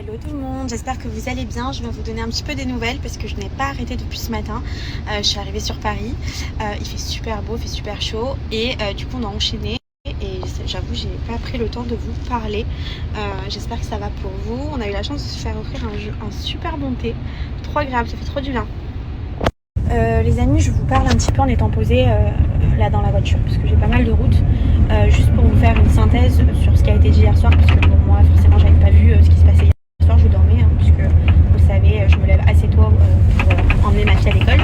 Hello tout le monde, j'espère que vous allez bien. Je vais vous donner un petit peu des nouvelles parce que je n'ai pas arrêté depuis ce matin. Je suis arrivée sur Paris, il fait super beau, il fait super chaud et du coup on a enchaîné et j'avoue j'ai pas pris le temps de vous parler. J'espère que ça va pour vous. On a eu la chance de se faire offrir un super bon thé, trop agréable, ça fait trop du bien. Les amis, je vous parle un petit peu en étant posée là dans la voiture parce que j'ai pas mal de route, juste pour vous faire une synthèse sur ce qui a été dit hier soir, parce que pour moi forcément j'avais pas vu ce qui se passait hier soir, je dormais puisque vous le savez je me lève assez tôt pour emmener ma fille à l'école.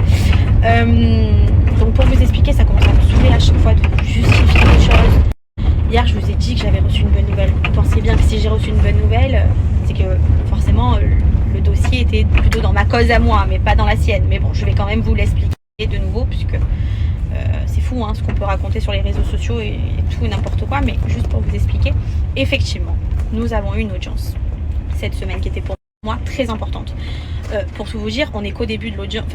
Donc pour vous expliquer, ça commence à me saouler à chaque fois de justifier les choses. Hier je vous ai dit que j'avais reçu une bonne nouvelle. Vous pensez bien que si j'ai reçu une bonne nouvelle, c'est que forcément le dossier était plutôt dans ma cause à moi, mais pas dans la sienne. Mais bon, je vais quand même vous l'expliquer de nouveau, puisque c'est fou ce qu'on peut raconter sur les réseaux sociaux et tout et n'importe quoi. Mais juste pour vous expliquer, effectivement, nous avons eu une audience cette semaine qui était pour moi très importante. Pour tout vous dire, on n'est qu'au début de l'audience,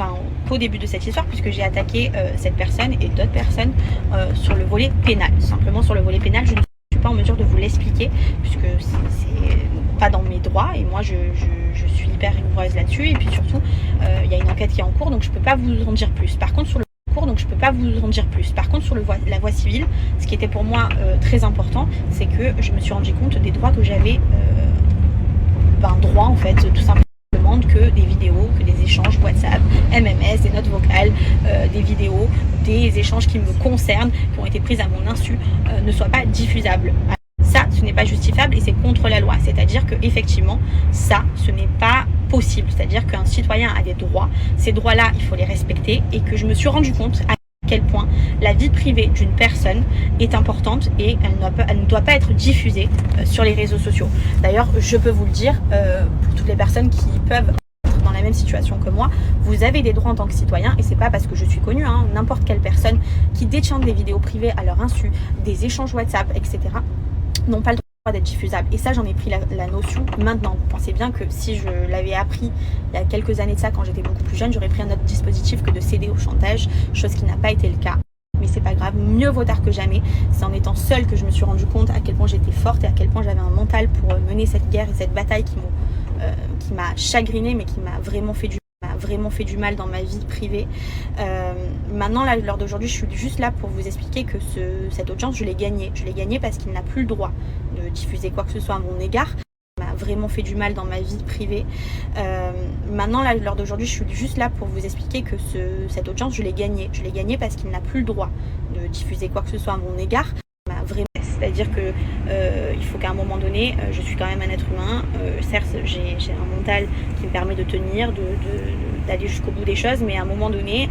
qu'au début de cette histoire, puisque j'ai attaqué cette personne et d'autres personnes sur le volet pénal. Simplement sur le volet pénal, je ne suis pas en mesure de vous l'expliquer, puisque c'est pas dans mes droits et moi je suis hyper rigoureuse là-dessus, et puis surtout il y a une enquête qui est en cours, donc je peux pas vous en dire plus. Par contre sur la voie civile, ce qui était pour moi très important, c'est que je me suis rendu compte des droits que j'avais, droit en fait tout simplement, que des vidéos, que des échanges WhatsApp, MMS, des notes vocales, des vidéos, des échanges qui me concernent, qui ont été prises à mon insu, ne soient pas diffusables. Ça, ce n'est pas justifiable et c'est contre la loi. C'est-à-dire que effectivement, ça, ce n'est pas possible. C'est-à-dire qu'un citoyen a des droits. Ces droits-là, il faut les respecter, et que je me suis rendu compte à quel point la vie privée d'une personne est importante et elle ne doit pas être diffusée sur les réseaux sociaux. D'ailleurs, je peux vous le dire, pour toutes les personnes qui peuvent être dans la même situation que moi, vous avez des droits en tant que citoyen, et c'est pas parce que je suis connue, n'importe quelle personne qui détient des vidéos privées à leur insu, des échanges WhatsApp, etc., n'ont pas le droit d'être diffusables. Et ça, j'en ai pris la notion maintenant. Vous pensez bien que si je l'avais appris il y a quelques années de ça, quand j'étais beaucoup plus jeune, j'aurais pris un autre dispositif que de céder au chantage, chose qui n'a pas été le cas. Mais c'est pas grave, mieux vaut tard que jamais. C'est en étant seule que je me suis rendu compte à quel point j'étais forte et à quel point j'avais un mental pour mener cette guerre et cette bataille qui m'a chagrinée, mais qui m'a vraiment fait du mal dans ma vie privée. Maintenant, là, lors d'aujourd'hui, je suis juste là pour vous expliquer que cette audience, je l'ai gagnée. Je l'ai gagnée parce qu'il n'a plus le droit de diffuser quoi que ce soit à mon égard. Ça m'a vraiment fait du mal dans ma vie privée. Maintenant, là, lors d'aujourd'hui, je suis juste là pour vous expliquer que cette audience, je l'ai gagnée. Je l'ai gagnée parce qu'il n'a plus le droit de diffuser quoi que ce soit à mon égard. C'est-à-dire que il faut qu'à un moment donné, je suis quand même un être humain. Certes, j'ai un mental qui me permet de tenir, d'aller jusqu'au bout des choses, mais à un moment donné,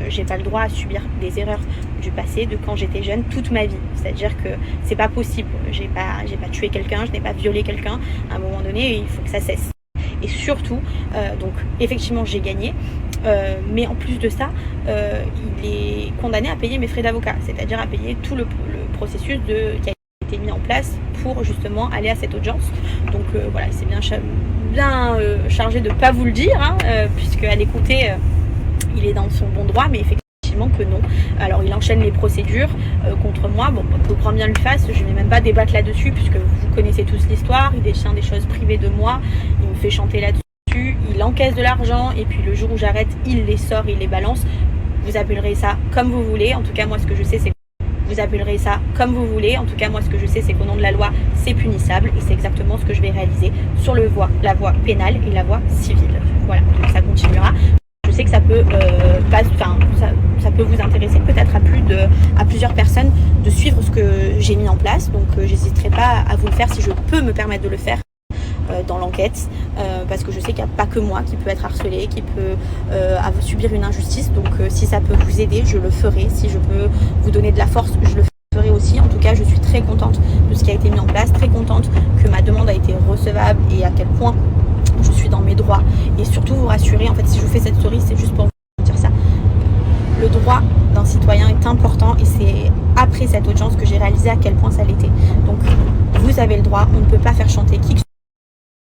j'ai pas le droit à subir des erreurs du passé, de quand j'étais jeune, toute ma vie. C'est-à-dire que c'est pas possible. J'ai pas tué quelqu'un, je n'ai pas violé quelqu'un. À un moment donné, il faut que ça cesse. Et surtout, donc effectivement, j'ai gagné. Mais en plus de ça, il est condamné à payer mes frais d'avocat, c'est-à-dire à payer tout le processus qui a été mis en place pour justement aller à cette audience. Donc voilà, il s'est bien chargé de ne pas vous le dire, puisque à l'écouter, il est dans son bon droit, mais effectivement que non. Alors il enchaîne les procédures contre moi. Bon, que grand bien lui fasse, je ne vais même pas débattre là-dessus, puisque vous connaissez tous l'histoire. Il détient des choses privées de moi, il me fait chanter là-dessus. Il encaisse de l'argent et puis le jour où j'arrête, il les sort, il les balance. Vous appellerez ça comme vous voulez. En tout cas, moi, ce que je sais, c'est qu'au nom de la loi, c'est punissable, et c'est exactement ce que je vais réaliser sur la voie pénale et la voie civile. Voilà, donc ça continuera. Je sais que ça peut ça peut vous intéresser peut-être à plusieurs personnes de suivre ce que j'ai mis en place. Donc j'hésiterai pas à vous le faire si je peux me permettre de le faire dans l'enquête, parce que je sais qu'il n'y a pas que moi qui peut être harcelé, qui peut subir une injustice. Donc si ça peut vous aider, je le ferai. Si je peux vous donner de la force, je le ferai aussi. En tout cas, je suis très contente de ce qui a été mis en place, très contente que ma demande a été recevable et à quel point je suis dans mes droits. Et surtout vous rassurer, en fait, si je vous fais cette story, c'est juste pour vous dire ça. Le droit d'un citoyen est important, et c'est après cette audience que j'ai réalisé à quel point ça l'était. Donc vous avez le droit, on ne peut pas faire chanter qui que